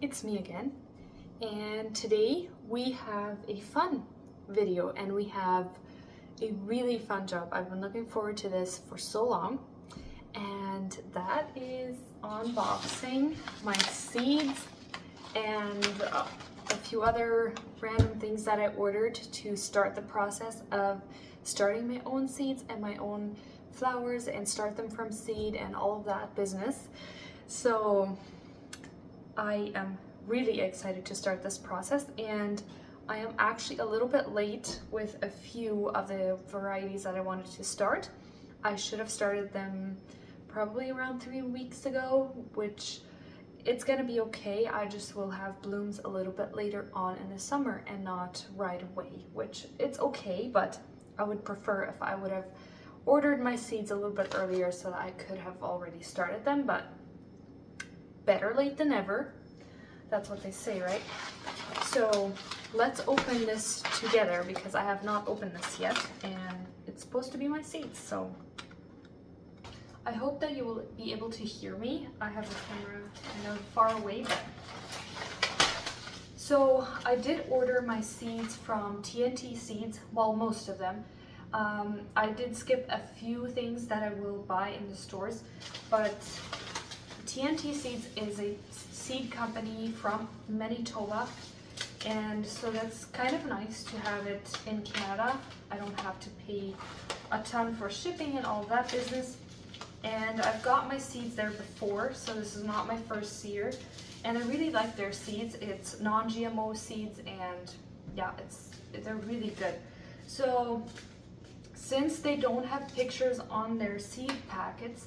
it's me again, and today we have a fun video and we have a really fun job. I've been looking forward to this for so long, and that is unboxing my seeds and a few other random things that I ordered to start the process of starting my own seeds and my own flowers and start them from seed and all of that business. So I am really excited to start this process, and I am actually a little bit late with a few of the varieties that I wanted to start. I should have started them probably around 3 weeks ago, which it's gonna be okay. I just will have blooms a little bit later on in the summer and not right away, which it's okay, but I would prefer if I would have ordered my seeds a little bit earlier so that I could have already started them, but better late than never. That's what they say, right? So let's open this together because I have not opened this yet, and it's supposed to be my seeds. So I hope that you will be able to hear me. I have the camera kind of far away, but so I did order my seeds from TNT Seeds, well, most of them. I did skip a few things that I will buy in the stores, but TNT Seeds is a seed company from Manitoba, and so that's kind of nice to have it in Canada. I don't have to pay a ton for shipping and all that business, and I've got my seeds there before, so this is not my first year, and I really like their seeds. It's non-GMO seeds, and yeah, they're really good. So since they don't have pictures on their seed packets,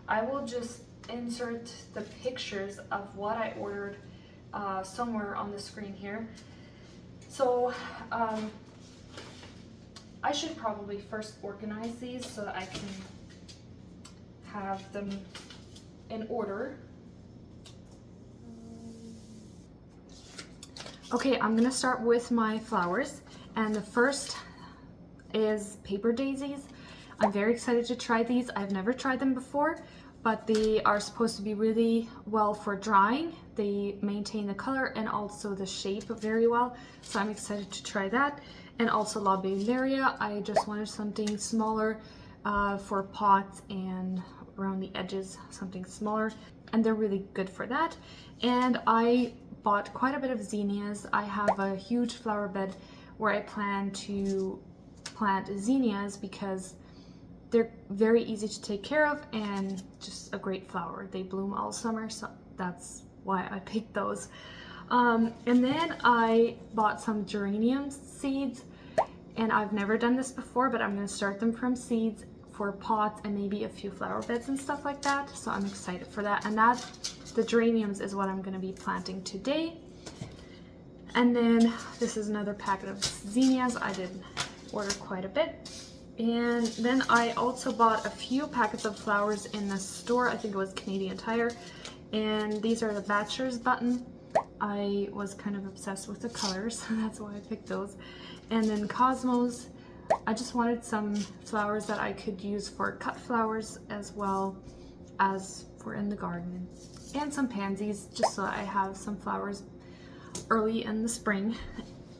I will just insert the pictures of what I ordered somewhere on the screen here. So I should probably first organize these so that I can have them in order. Okay, I'm gonna start with my flowers, and the first is paper daisies. I'm very excited to try these. I've never tried them before, but they are supposed to be really well for drying. They maintain the color and also the shape very well, so I'm excited to try that. And also lobelia. I just wanted something smaller for pots and around the edges, something smaller, and they're really good for that. And I bought quite a bit of zinnias. I have a huge flower bed where I plan to plant zinnias because they're very easy to take care of and just a great flower. They bloom all summer, so that's why I picked those. And then I bought some geranium seeds, and I've never done this before, but I'm gonna start them from seeds for pots and maybe a few flower beds and stuff like that. So I'm excited for that. And the geraniums is what I'm gonna be planting today. And then this is another packet of zinnias. I did order quite a bit. And then I also bought a few packets of flowers in the store. I think it was Canadian Tire. And these are the Bachelor's Button. I was kind of obsessed with the colors, so that's why I picked those. And then Cosmos. I just wanted some flowers that I could use for cut flowers as well as for in the garden. And some pansies, just so I have some flowers early in the spring.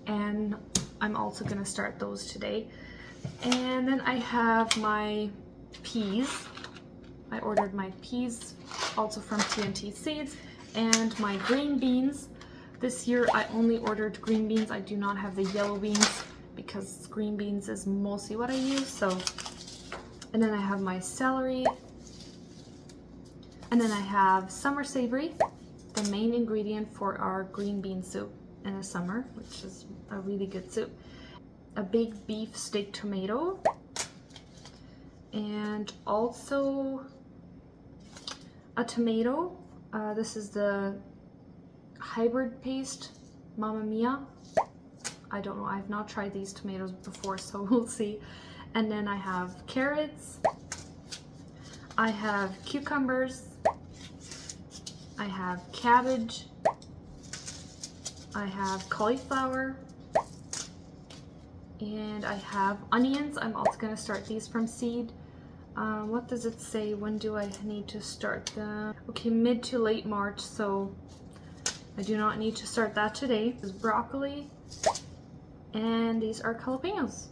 And I'm also gonna start those today. And then I have my peas. I ordered my peas also from TNT Seeds, and my green beans. This year I only ordered green beans. I do not have the yellow beans because green beans is mostly what I use. So, and then I have my celery, and then I have summer savory, the main ingredient for our green bean soup in the summer, which is a really good soup. A big beef steak tomato, and also a tomato. This is the hybrid paste, Mamma Mia. I don't know, I've not tried these tomatoes before, so we'll see. And then I have carrots, I have cucumbers, I have cabbage, I have cauliflower, and I have onions. I'm also going to start these from seed. What does it say? When do I need to start them? Okay, mid to late March, so I do not need to start that today. This is broccoli, and these are jalapenos.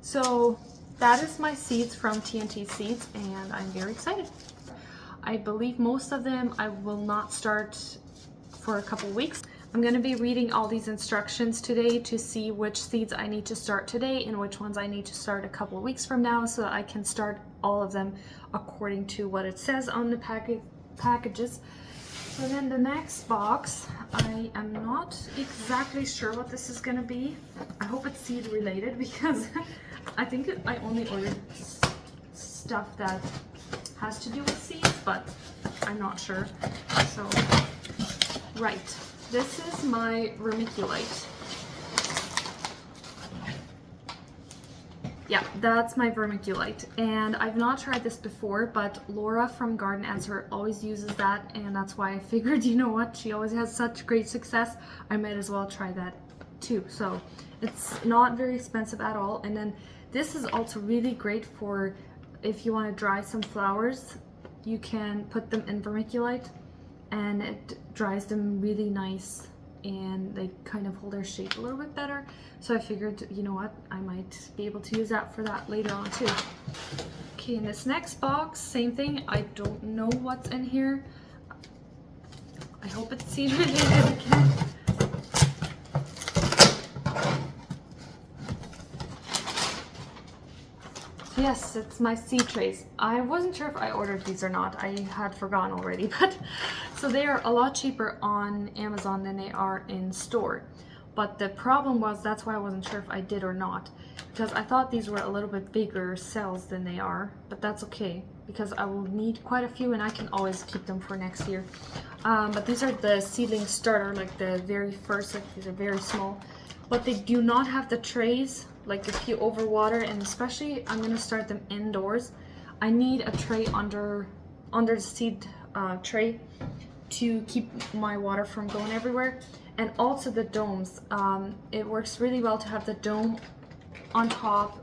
So that is my seeds from TNT Seeds, and I'm very excited. I believe most of them I will not start for a couple weeks. I'm going to be reading all these instructions today to see which seeds I need to start today and which ones I need to start a couple of weeks from now, so that I can start all of them according to what it says on the packages. So then the next box, I am not exactly sure what this is going to be. I hope it's seed related, because I think I only ordered stuff that has to do with seeds, but I'm not sure. So, right, this is my Vermiculite. Yeah, that's my Vermiculite, and I've not tried this before, but Laura from Garden Answer always uses that, and that's why I figured, you know what, she always has such great success, I might as well try that too. So it's not very expensive at all, and then this is also really great for if you want to dry some flowers. You can put them in Vermiculite and it dries them really nice, and they kind of hold their shape a little bit better. So I figured, you know what, I might be able to use that for that later on too. Okay, in this next box, same thing. I don't know what's in here. I hope it's seed related again. Yes, it's my seed trays. I wasn't sure if I ordered these or not. I had forgotten already, but so they are a lot cheaper on Amazon than they are in store. But the problem was, that's why I wasn't sure if I did or not, because I thought these were a little bit bigger cells than they are, but that's okay, because I will need quite a few and I can always keep them for next year. But these are the seedling starter, like the very first, like these are very small, but they do not have the trays. Like if you overwater, and especially I'm gonna start them indoors, I need a tray under the seed tray to keep my water from going everywhere. And also the domes, it works really well to have the dome on top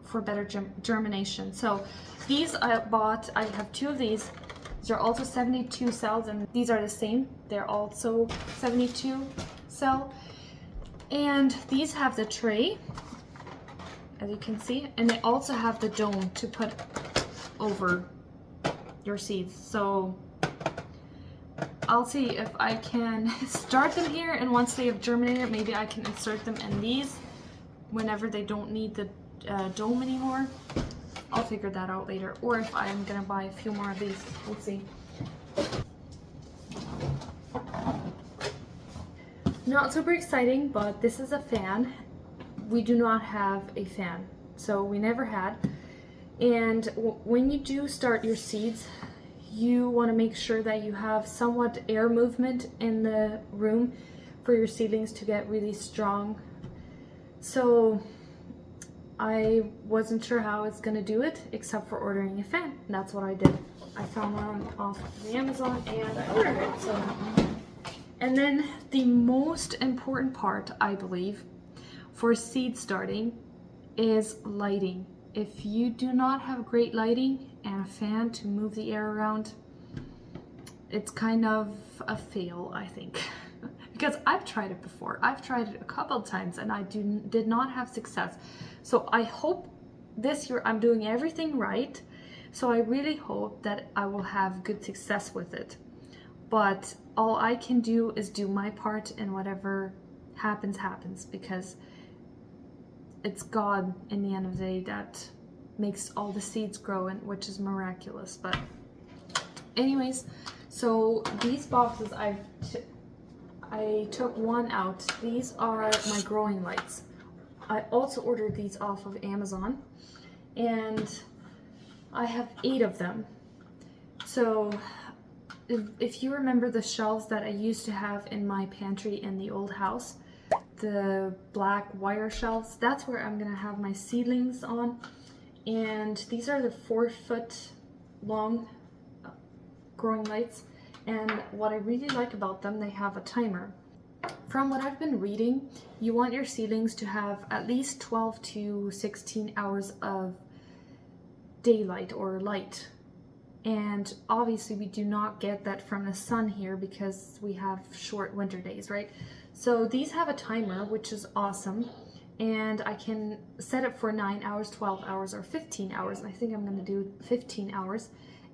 for better germination. So these I bought, I have two of these. These are also 72 cells, and these are the same. They're also 72 cell. And these have the tray, as you can see, and they also have the dome to put over your seeds. So I'll see if I can start them here, and once they have germinated, maybe I can insert them in these whenever they don't need the dome anymore. I'll figure that out later, or if I'm gonna buy a few more of these, we'll see. Not super exciting, but this is a fan. We do not have a fan, so we never had. And when you do start your seeds, you want to make sure that you have somewhat air movement in the room for your seedlings to get really strong. So I wasn't sure how I was going to do it, except for ordering a fan. And that's what I did. I found one off of Amazon and I ordered it. So, and then the most important part, I believe, for seed starting is lighting. If you do not have great lighting and a fan to move the air around, it's kind of a fail, I think. Because I've tried it before. I've tried it a couple of times and I did not have success. So I hope this year I'm doing everything right. So I really hope that I will have good success with it. But all I can do is do my part, and whatever happens, happens, because it's God in the end of the day that makes all the seeds grow, and which is miraculous. But anyways, so these boxes I took one out. These are my growing lights. I also ordered these off of Amazon, and I have 8 of them. So if you remember the shelves that I used to have in my pantry in the old house, the black wire shelves, that's where I'm gonna have my seedlings on. And these are the 4-foot long growing lights. And what I really like about them, they have a timer. From what I've been reading, you want your seedlings to have at least 12 to 16 hours of daylight or light And obviously we do not get that from the sun here because we have short winter days, right? So these have a timer, which is awesome. And I can set it for 9 hours, 12 hours, or 15 hours. I think I'm gonna do 15 hours.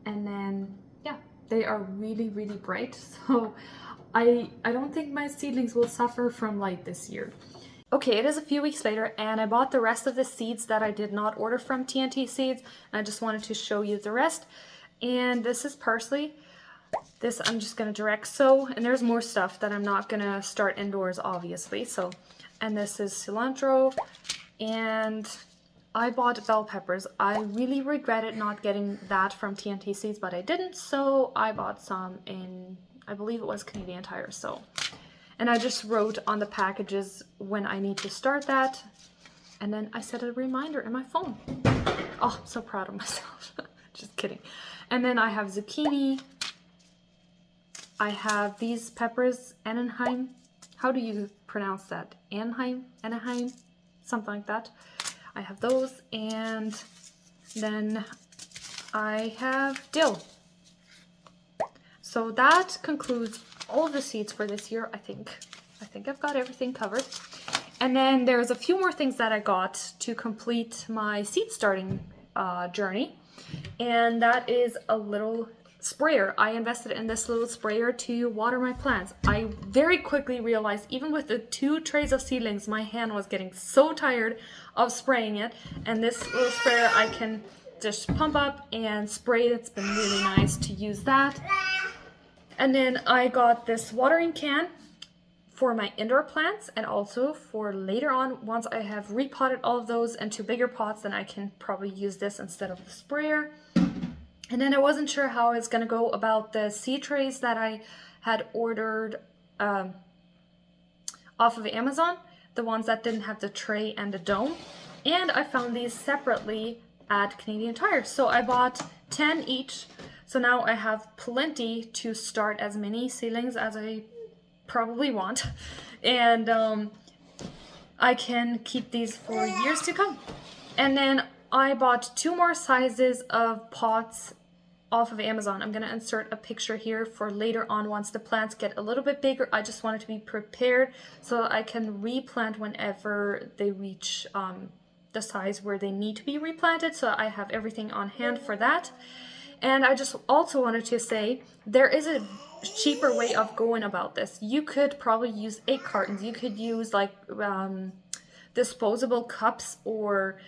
And then, yeah, they are really, really bright. So I don't think my seedlings will suffer from light this year. Okay, it is a few weeks later and I bought the rest of the seeds that I did not order from TNT Seeds. And I just wanted to show you the rest. And this is parsley. This I'm just gonna direct sow, and there's more stuff that I'm not gonna start indoors, obviously. So, and this is cilantro, and I bought bell peppers. I really regretted not getting that from TNT Seeds, but I didn't, so I bought some in, I believe it was Canadian Tire. So, and I just wrote on the packages when I need to start that, and then I set a reminder in my phone. Oh, I'm so proud of myself. Just kidding. And then I have zucchini. I have these peppers, Anaheim. How do you pronounce that? Anaheim? Something like that. I have those, and then I have dill. So that concludes all of the seeds for this year, I think. I think I've got everything covered. And then there's a few more things that I got to complete my seed starting journey. And that is a little sprayer. I invested in this little sprayer to water my plants. I very quickly realized, even with the 2 trays of seedlings, my hand was getting so tired of spraying it. And this little sprayer, I can just pump up and spray it. It's been really nice to use that. And then I got this watering can for my indoor plants, and also for later on, once I have repotted all of those into bigger pots, then I can probably use this instead of the sprayer. And then I wasn't sure how I was going to go about the seed trays that I had ordered off of Amazon, the ones that didn't have the tray and the dome. And I found these separately at Canadian Tire. So I bought 10 each. So now I have plenty to start as many seedlings as I probably want. And I can keep these for years to come. And then I bought 2 more sizes of pots off of Amazon. I'm going to insert a picture here for later on once the plants get a little bit bigger. I just wanted to be prepared so I can replant whenever they reach the size where they need to be replanted. So I have everything on hand for that. And I just also wanted to say there is a cheaper way of going about this. You could probably use egg cartons. You could use like disposable cups, or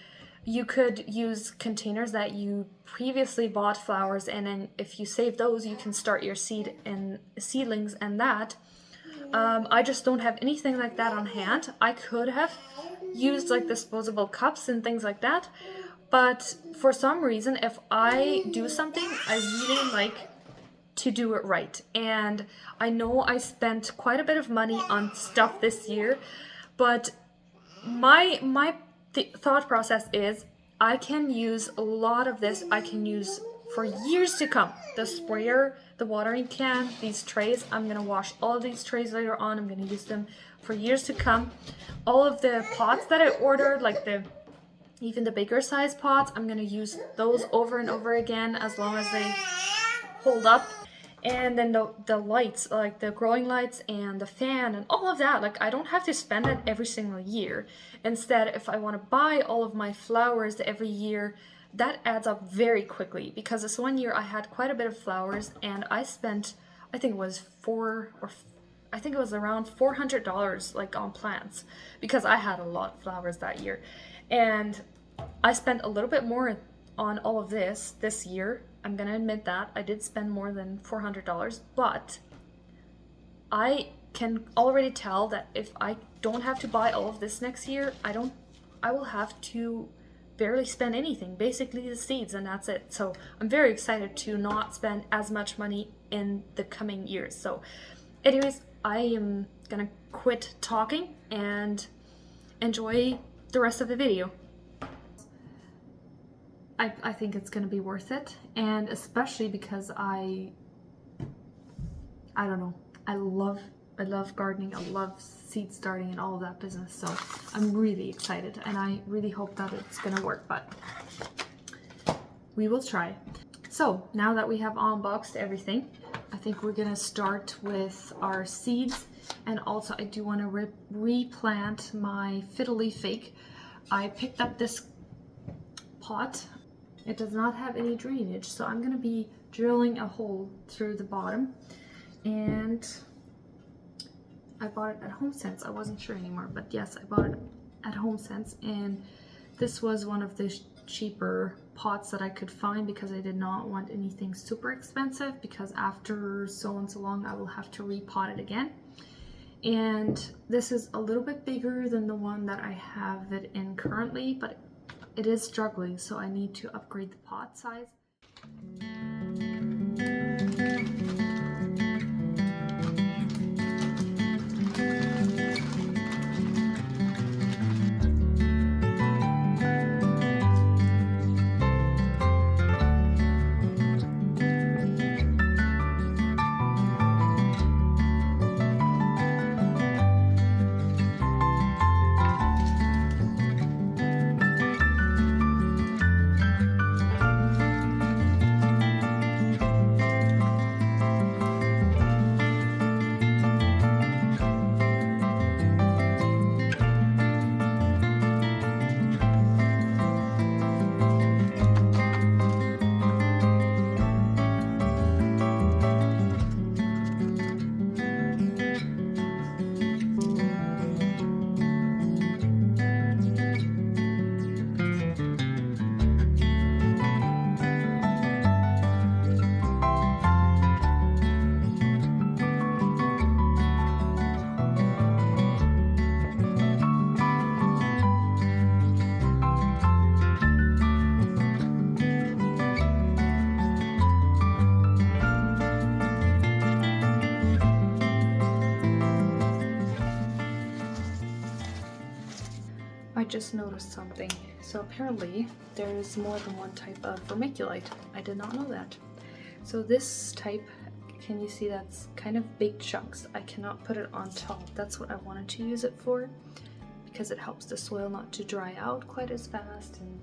you could use containers that you previously bought flowers, and then if you save those, you can start your seedlings and that. I just don't have anything like that on hand. I could have used like disposable cups and things like that, but for some reason, if I do something, I really like to do it right. And I know I spent quite a bit of money on stuff this year, but my thought process is I can use a lot of this. I can use for years to come. The sprayer, the watering can, these trays. I'm going to wash all of these trays later on. I'm going to use them for years to come. All of the pots that I ordered, like even the bigger size pots, I'm going to use those over and over again as long as they hold up. And then the lights, like the growing lights and the fan and all of that, like I don't have to spend it every single year. Instead, if I want to buy all of my flowers every year, that adds up very quickly, because this one year I had quite a bit of flowers and I spent, I think it was around $400 like on plants, because I had a lot of flowers that year. And I spent a little bit more on all of this year. I'm gonna admit that I did spend more than $400, but I can already tell that if I don't have to buy all of this next year, I will have to barely spend anything, basically the seeds, and that's it. So I'm very excited to not spend as much money in the coming years. So anyways, I am gonna quit talking and enjoy the rest of the video. I think it's gonna be worth it, and especially because I don't know, I love gardening, I love seed starting and all of that business, so I'm really excited and I really hope that it's gonna work, but we will try. So now that we have unboxed everything, I think we're gonna start with our seeds. And also I do want to replant my Fiddle fake. I picked up this pot. It does not have any drainage, so I'm gonna be drilling a hole through the bottom. And I bought it at HomeSense. I wasn't sure anymore, but yes, I bought it at HomeSense, and this was one of the cheaper pots that I could find because I did not want anything super expensive, because after so and so long I will have to repot it again. And this is a little bit bigger than the one that I have it in currently, but it is struggling, so I need to upgrade the pot size. I just noticed something. So apparently there is more than one type of vermiculite. I did not know that. So this type, can you see that's kind of big chunks? I cannot put it on top. That's what I wanted to use it for, because it helps the soil not to dry out quite as fast and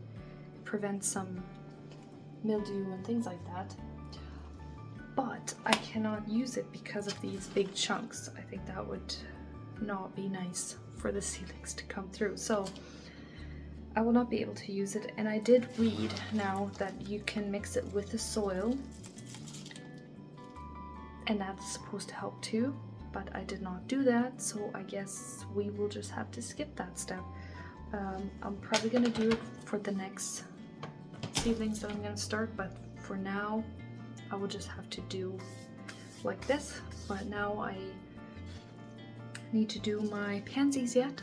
prevents some mildew and things like that. But I cannot use it because of these big chunks. I think that would not be nice for the seedlings to come through, so I will not be able to use it. And I did read now that you can mix it with the soil, and that's supposed to help too, but I did not do that, so I guess we will just have to skip that step. I'm probably gonna do it for the next seedlings that I'm gonna start, but for now I will just have to do like this. But now I need to do my pansies yet.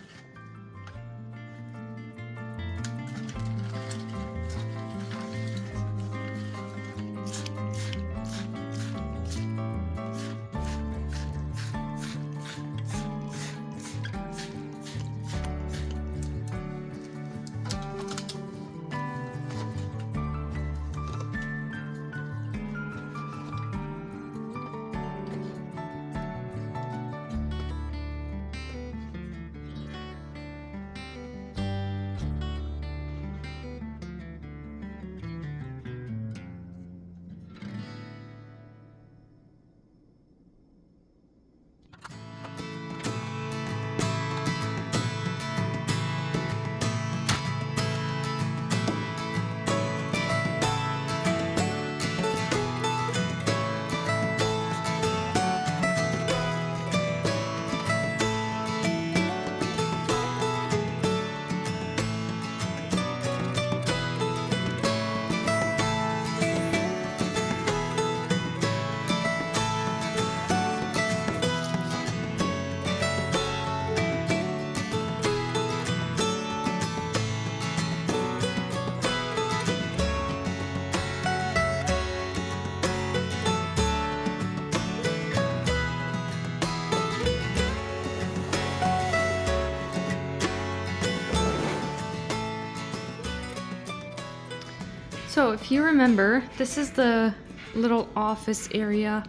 So if you remember, this is the little office area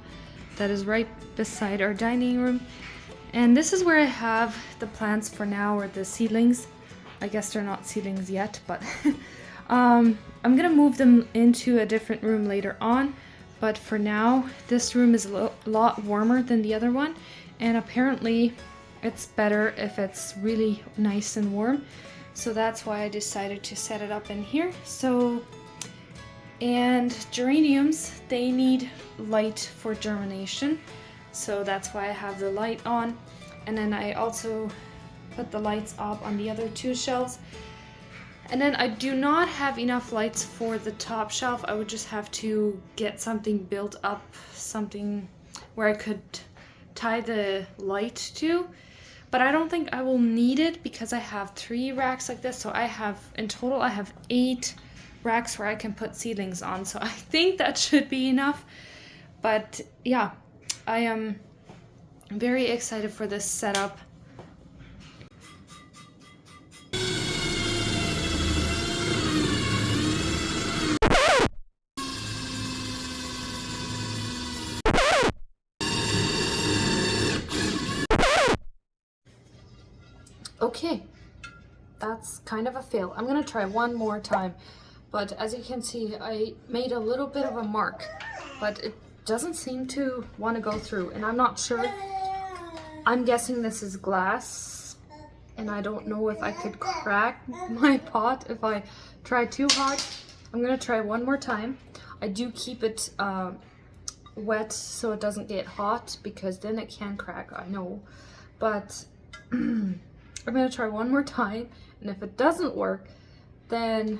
that is right beside our dining room. And this is where I have the plants for now, or the seedlings. I guess they're not seedlings yet, but I'm gonna move them into a different room later on, but for now, this room is a lot warmer than the other one, and apparently it's better if it's really nice and warm. So that's why I decided to set it up in here. So, and geraniums, they need light for germination. So that's why I have the light on. And then I also put the lights up on the other two shelves. And then I do not have enough lights for the top shelf. I would just have to get something built up, something where I could tie the light to. But I don't think I will need it because I have 3 racks like this. So I have, in total, I have 8 racks where I can put seedlings on. So I think that should be enough. But yeah, I am very excited for this setup. Okay, that's kind of a fail. I'm gonna try one more time, but as you can see, I made a little bit of a mark, but it doesn't seem to want to go through, and I'm not sure. I'm guessing this is glass, and I don't know if I could crack my pot if I try too hard. I'm gonna try one more time. I do keep it wet so it doesn't get hot, because then it can crack, I know, but I'm gonna try one more time, and if it doesn't work, then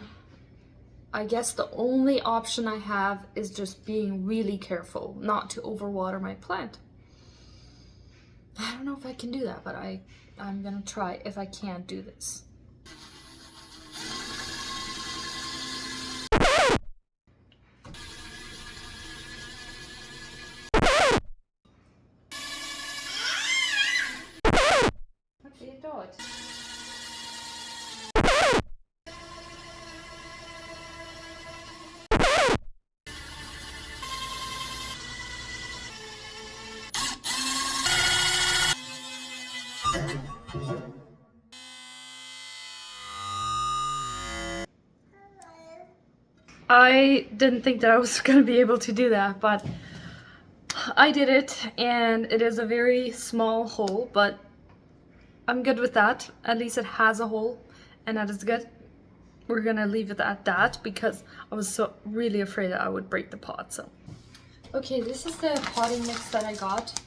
I guess the only option I have is just being really careful not to overwater my plant. I don't know if I can do that, but I'm gonna try if I can do this. What do you do it? I didn't think that I was going to be able to do that, but I did it, and it is a very small hole, but I'm good with that. At least it has a hole, and that is good. We're gonna leave it at that because I was so really afraid that I would break the pot. So, okay, this is the potting mix that I got.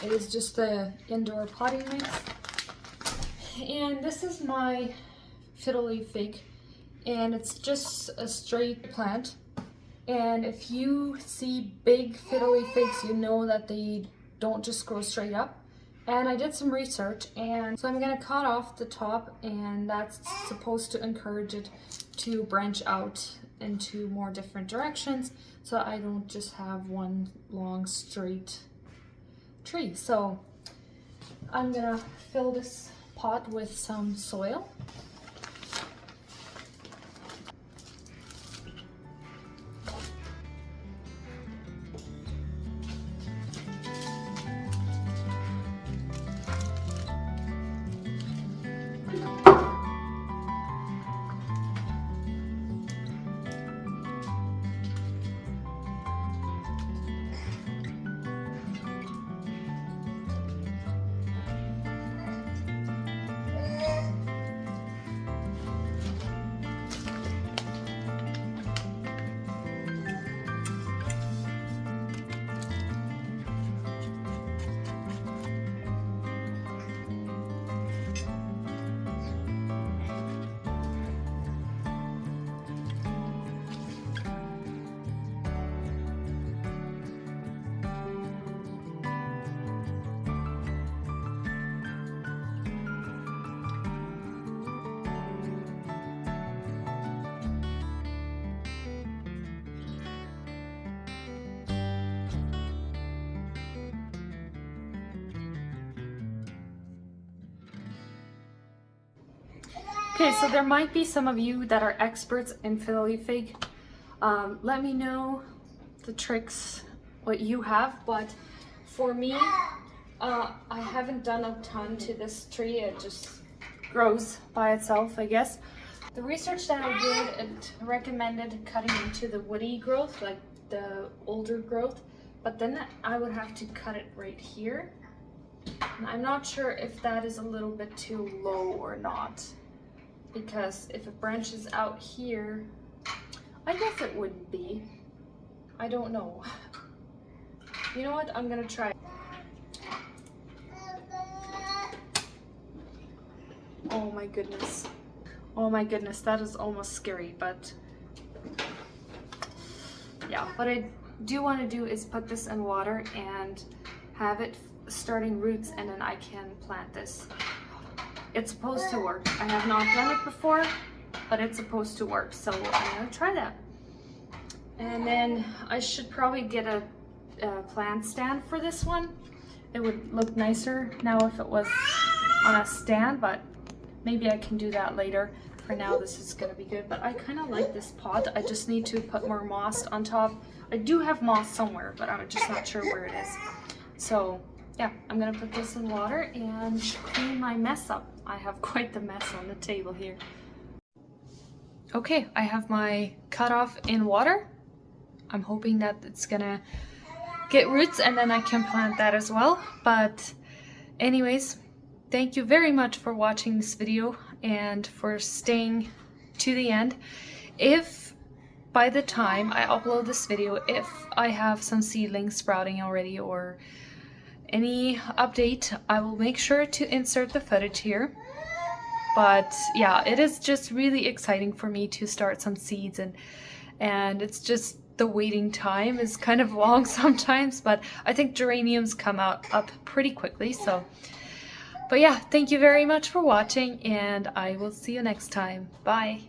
It is just the indoor potting mix, and this is my fiddle fig, and it's just a straight plant. And if you see big fiddle figs, you know that they don't just grow straight up. And I did some research, and so I'm gonna cut off the top, and that's supposed to encourage it to branch out into more different directions, so I don't just have one long straight tree. So I'm gonna fill this pot with some soil. Okay, so there might be some of you that are experts in fiddle fig. Let me know the tricks, what you have, but for me, I haven't done a ton to this tree. It just grows by itself, I guess. The research that I did, it recommended cutting into the woody growth, like the older growth, but then I would have to cut it right here. And I'm not sure if that is a little bit too low or not, because if it branches out here, I guess it wouldn't be. I don't know. You know what? I'm gonna try. Oh my goodness. Oh my goodness, that is almost scary, but yeah. What I do want to do is put this in water and have it starting roots, and then I can plant this. It's supposed to work. I have not done it before, but it's supposed to work, so I'm gonna try that. And then I should probably get a plant stand for this one. It would look nicer now if it was on a stand, but maybe I can do that later. For now, this is gonna be good, but I kind of like this pot. I just need to put more moss on top. I do have moss somewhere, but I'm just not sure where it is. So yeah, I'm gonna put this in water and clean my mess up. I have quite the mess on the table here. Okay, I have my cutoff in water. I'm hoping that it's gonna get roots and then I can plant that as well. But anyways, thank you very much for watching this video and for staying to the end. If by the time I upload this video, if I have some seedlings sprouting already or any update, I will make sure to insert the footage here. But yeah, it is just really exciting for me to start some seeds, and it's just the waiting time is kind of long sometimes, but I think geraniums come up pretty quickly. So but yeah, thank you very much for watching, and I will see you next time. Bye.